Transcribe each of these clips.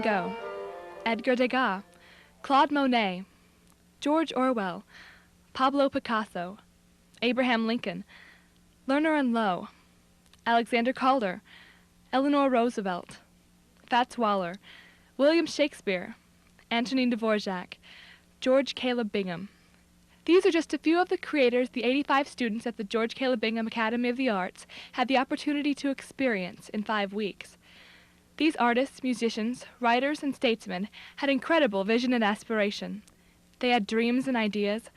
van Gogh, Edgar Degas, Claude Monet, George Orwell, Pablo Picasso, Abraham Lincoln, Lerner and Loewe, Alexander Calder, Eleanor Roosevelt, Fats Waller, William Shakespeare, Antonin Dvorak, George Caleb Bingham. These are just a few of the creators the 85 students at the George Caleb Bingham Academy of the Arts had the opportunity to experience in 5 weeks. These artists, musicians, writers, and statesmen had incredible vision and aspiration. They had dreams and ideas.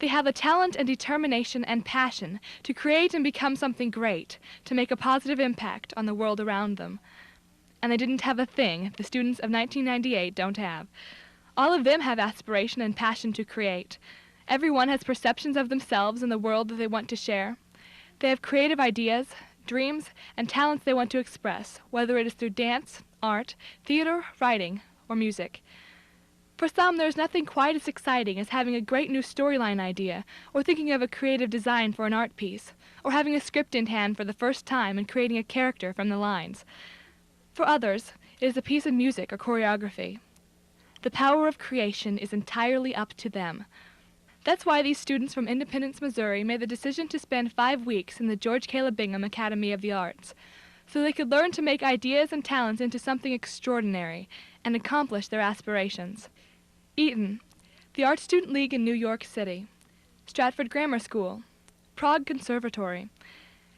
They had the talent and determination and passion to create and become something great, to make a positive impact on the world around them. And they didn't have a thing the students of 1998 don't have. All of them have aspiration and passion to create. Everyone has perceptions of themselves and the world that they want to share. They have creative ideas, dreams, and talents they want to express, whether it is through dance, art, theater, writing, or music. For some, there is nothing quite as exciting as having a great new storyline idea, or thinking of a creative design for an art piece, or having a script in hand for the first time and creating a character from the lines. For others, it is a piece of music or choreography. The power of creation is entirely up to them. That's why these students from Independence, Missouri made the decision to spend 5 weeks in the George Caleb Bingham Academy of the Arts, so they could learn to make ideas and talents into something extraordinary and accomplish their aspirations. Eton, the Art Student League in New York City, Stratford Grammar School, Prague Conservatory.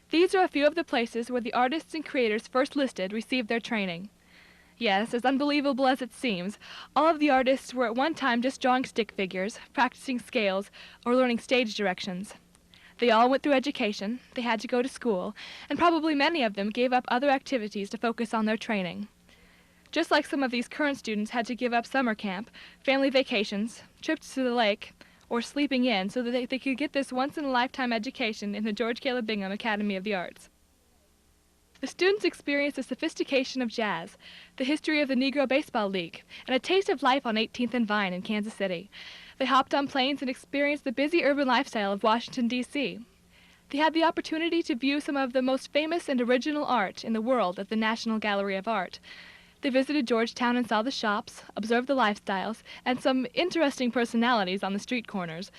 These are a few of the places where the artists and creators first listed received their training. Yes, as unbelievable as it seems, all of the artists were at one time just drawing stick figures, practicing scales, or learning stage directions. They all went through education, they had to go to school, and probably many of them gave up other activities to focus on their training. Just like some of these current students had to give up summer camp, family vacations, trips to the lake, or sleeping in so that they could get this once-in-a-lifetime education in the George Caleb Bingham Academy of the Arts. The students experienced the sophistication of jazz, the history of the Negro Baseball League, and a taste of life on 18th and Vine in Kansas City. They hopped on planes and experienced the busy urban lifestyle of Washington, D.C. They had the opportunity to view some of the most famous and original art in the world at the National Gallery of Art. They visited Georgetown and saw the shops, observed the lifestyles, and some interesting personalities on the street corners.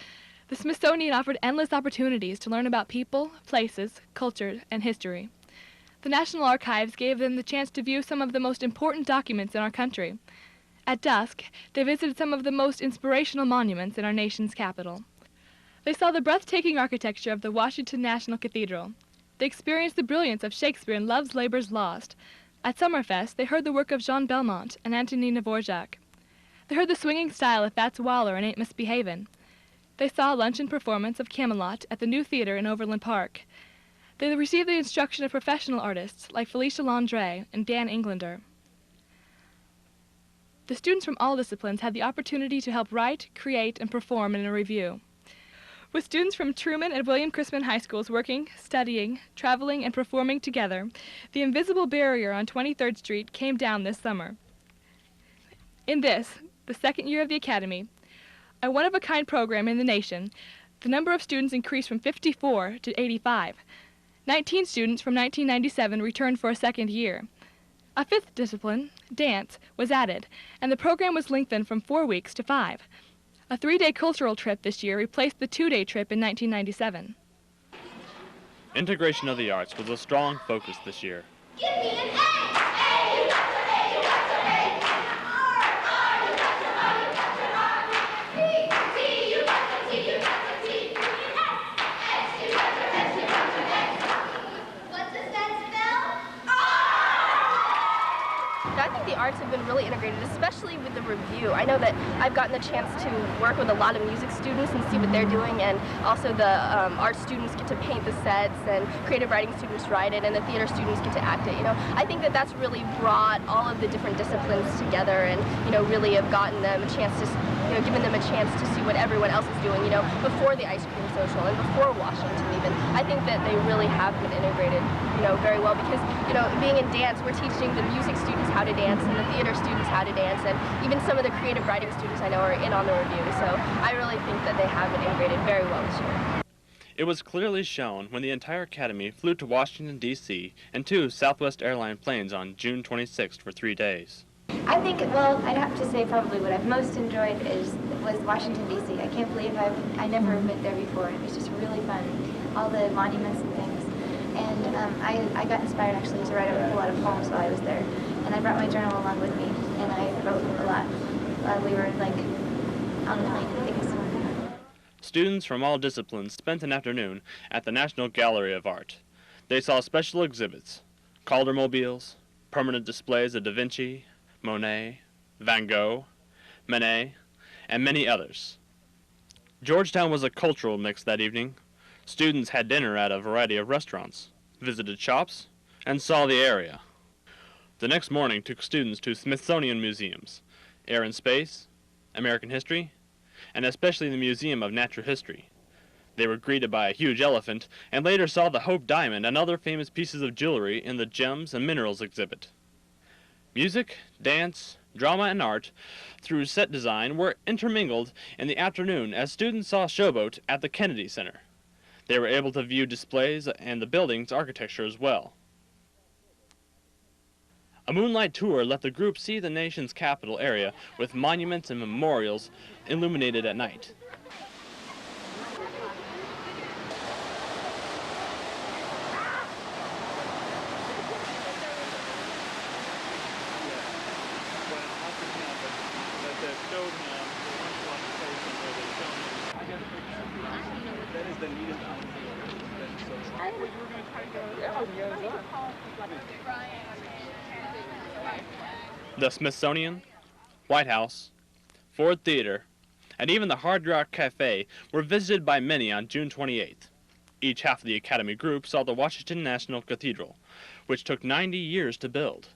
The Smithsonian offered endless opportunities to learn about people, places, culture, and history. The National Archives gave them the chance to view some of the most important documents in our country. At dusk, they visited some of the most inspirational monuments in our nation's capital. They saw the breathtaking architecture of the Washington National Cathedral. They experienced the brilliance of Shakespeare in Love's Labour's Lost. At Summerfest, they heard the work of Jean Belmont and Antonin Dvorak. They heard the swinging style of Fats Waller and Ain't Misbehavin'. They saw a luncheon performance of Camelot at the New Theater in Overland Park. They received the instruction of professional artists like Felicia Landre and Dan Englander. The students from all disciplines had the opportunity to help write, create, and perform in a review. With students from Truman and William Chrisman High Schools working, studying, traveling, and performing together, the invisible barrier on 23rd Street came down this summer. In this, the second year of the Academy, a one-of-a-kind program in the nation, the number of students increased from 54 to 85. 19 students from 1997 returned for a second year. A fifth discipline, dance, was added, and the program was lengthened from 4 weeks to 5. A 3-day cultural trip this year replaced the 2-day trip in 1997. Integration of the arts was a strong focus this year. Give me an A! A, you got the A, you got the A! R, R, you got the R, you got the R! T, T, you got the T, you got the T! Give me an S! S, you got the S, you got the S! What does that spell? I think the arts have been really integrated, especially with the review. I know that I've gotten the chance to work with a lot of music students and see what they're doing, and also the art students get to paint the sets, and creative writing students write it, and the theater students get to act it. I think that that's really brought all of the different disciplines together, and really have gotten them a chance to, given them a chance to see what everyone else is doing, before the ice cream social and before Washington even. I think that they really have been integrated, very well, because, being in dance, we're teaching the music students how to dance and the theater students how to dance, and even some of the creative writing students I know are in on the review. So I really think that they have been integrated very well this year. It was clearly shown when the entire Academy flew to Washington, D.C. in 2 Southwest Airlines planes on June 26th for 3 days. I think, well, I'd have to say probably what I've most enjoyed was Washington, D.C. I can't believe I never have been there before. It was just really fun, all the monuments and things. And I got inspired actually to write a lot of poems while I was there. And I brought my journal along with me, and I wrote a lot while we were like on the plane and things. Students from all disciplines spent an afternoon at the National Gallery of Art. They saw special exhibits, Caldermobiles, permanent displays of Da Vinci, Monet, Van Gogh, Manet, and many others. Georgetown was a cultural mix that evening. Students had dinner at a variety of restaurants, visited shops, and saw the area. The next morning took students to Smithsonian museums, Air and Space, American History, and especially the Museum of Natural History. They were greeted by a huge elephant, and later saw the Hope Diamond and other famous pieces of jewelry in the Gems and Minerals exhibit. Music, dance, drama, and art, through set design, were intermingled in the afternoon as students saw Showboat at the Kennedy Center. They were able to view displays and the building's architecture as well. A moonlight tour let the group see the nation's capital area with monuments and memorials illuminated at night. The Smithsonian, White House, Ford Theater, and even the Hard Rock Cafe were visited by many on June 28th. Each half of the Academy group saw the Washington National Cathedral, which took 90 years to build.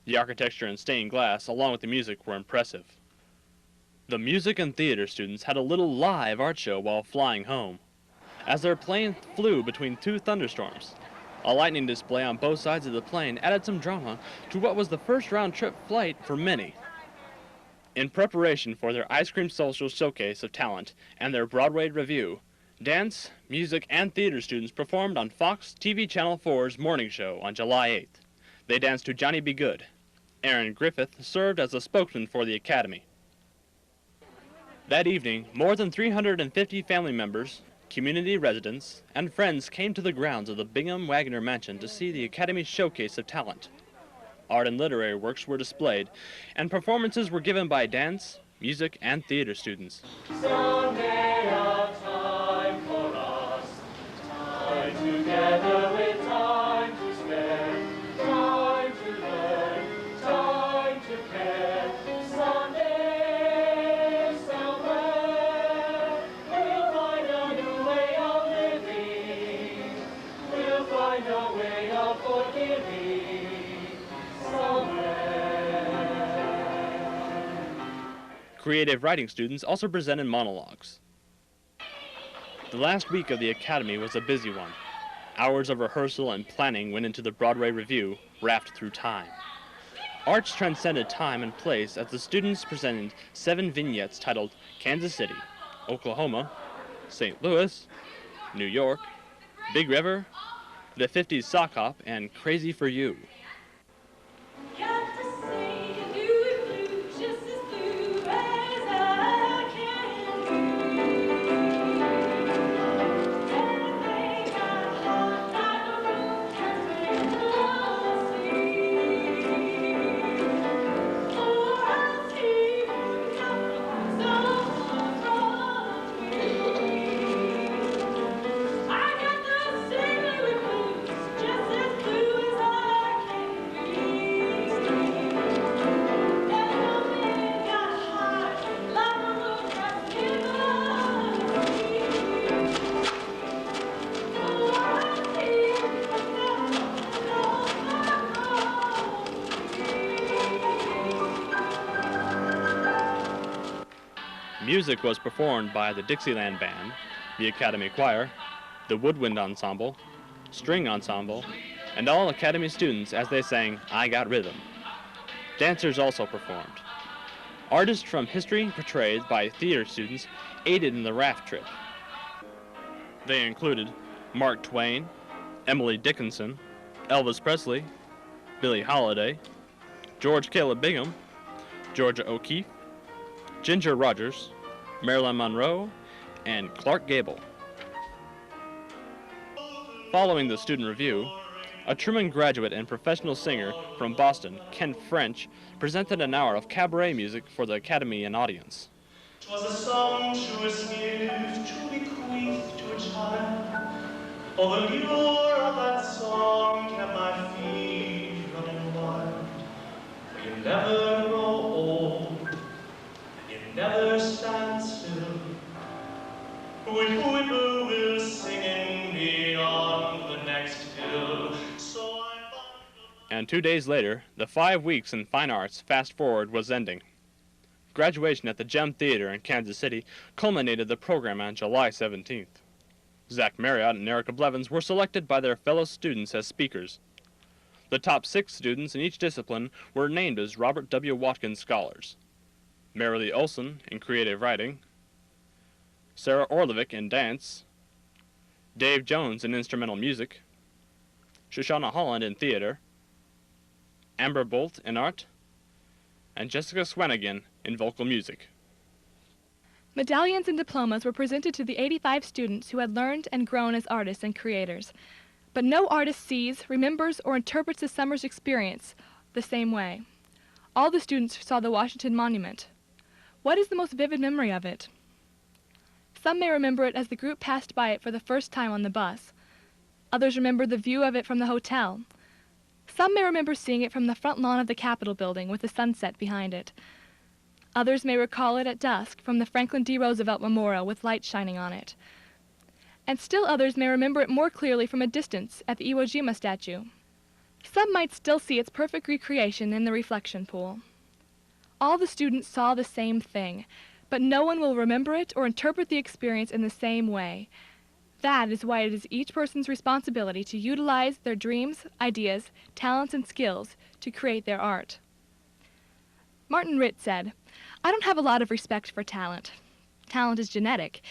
The architecture and stained glass, along with the music, were impressive. The music and theater students had a little live art show while flying home, as their plane flew between two thunderstorms. A lightning display on both sides of the plane added some drama to what was the first round-trip flight for many. In preparation for their Ice Cream Social showcase of talent and their Broadway review, dance, music, and theater students performed on Fox TV Channel 4's morning show on July 8th. They danced to Johnny Be Good. Aaron Griffith served as a spokesman for the Academy. That evening, more than 350 family members, community residents, and friends came to the grounds of the Bingham Wagner Mansion to see the Academy's showcase of talent. Art and literary works were displayed, and performances were given by dance, music, and theater students. Someday a time for us, time together with time to spend, time to learn, time to care. Someday, somewhere, we'll find a new way of living, we'll find a way of forgiving, somewhere. Creative writing students also presented monologues. The last week of the Academy was a busy one. Hours of rehearsal and planning went into the Broadway review, Raft Through Time. Arts transcended time and place as the students presented 7 vignettes titled Kansas City, Oklahoma, St. Louis, New York, Big River, the 50s Sock Hop, and Crazy for You. Got to say you do it blue, just as blue as I can do. Everything got hot like a room has been sea. For I'll see you coming someone from me. I got the same with blues, just as blue as I can be. And the wind got hot like a room that's in the sea. For I'll see you Music was performed by the Dixieland Band, the Academy Choir, the Woodwind Ensemble, String Ensemble, and all Academy students as they sang I Got Rhythm. Dancers also performed. Artists from history portrayed by theater students aided in the raft trip. They included Mark Twain, Emily Dickinson, Elvis Presley, Billie Holiday, George Caleb Bingham, Georgia O'Keeffe, Ginger Rogers, Marilyn Monroe, and Clark Gable. Following the student review, a Truman graduate and professional singer from Boston, Ken French, presented an hour of cabaret music for the Academy and audience. 'Twas a sumptuous gift to bequeath to a child. Oh, the lure of that song kept my feet running wild. For you never grow old, and you never stand still. Whip-poor-will singing beyond the next hill. So I And 2 days later, the 5 weeks in fine arts fast forward was ending. Graduation at the Gem Theater in Kansas City culminated the program on July 17th. Zach Marriott and Erica Blevins were selected by their fellow students as speakers. The top 6 students in each discipline were named as Robert W. Watkins Scholars. Marilee Olson in creative writing, Sarah Orlovic in dance, Dave Jones in instrumental music, Shoshana Holland in theater, Amber Bolt in art, and Jessica Swanigan in vocal music. Medallions and diplomas were presented to the 85 students who had learned and grown as artists and creators. But no artist sees, remembers, or interprets the summer's experience the same way. All the students saw the Washington Monument. What is the most vivid memory of it? Some may remember it as the group passed by it for the first time on the bus. Others remember the view of it from the hotel. Some may remember seeing it from the front lawn of the Capitol building with the sunset behind it. Others may recall it at dusk from the Franklin D. Roosevelt Memorial with lights shining on it. And still others may remember it more clearly from a distance at the Iwo Jima statue. Some might still see its perfect recreation in the reflection pool. All the students saw the same thing, but no one will remember it or interpret the experience in the same way. That is why it is each person's responsibility to utilize their dreams, ideas, talents, and skills to create their art. Martin Ritt said, "I don't have a lot of respect for talent. Talent is genetic.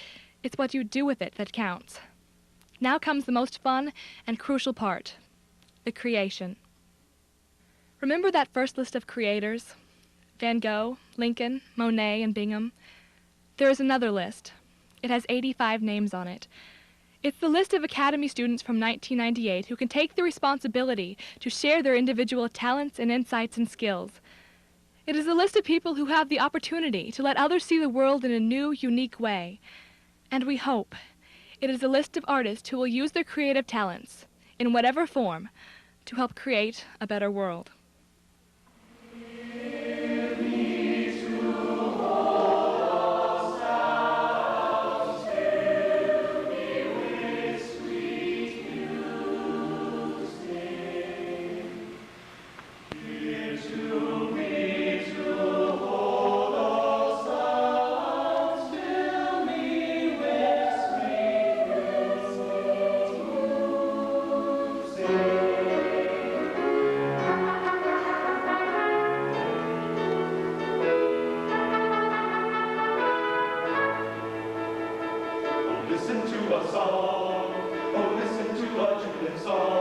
It's what you do with it that counts." Now comes the most fun and crucial part, the creation. Remember that first list of creators? Van Gogh, Lincoln, Monet, and Bingham. There is another list. It has 85 names on it. It's the list of Academy students from 1998 who can take the responsibility to share their individual talents and insights and skills. It is a list of people who have the opportunity to let others see the world in a new, unique way. And we hope it is a list of artists who will use their creative talents, in whatever form, to help create a better world. listen to a song, oh listen to a jubilant song.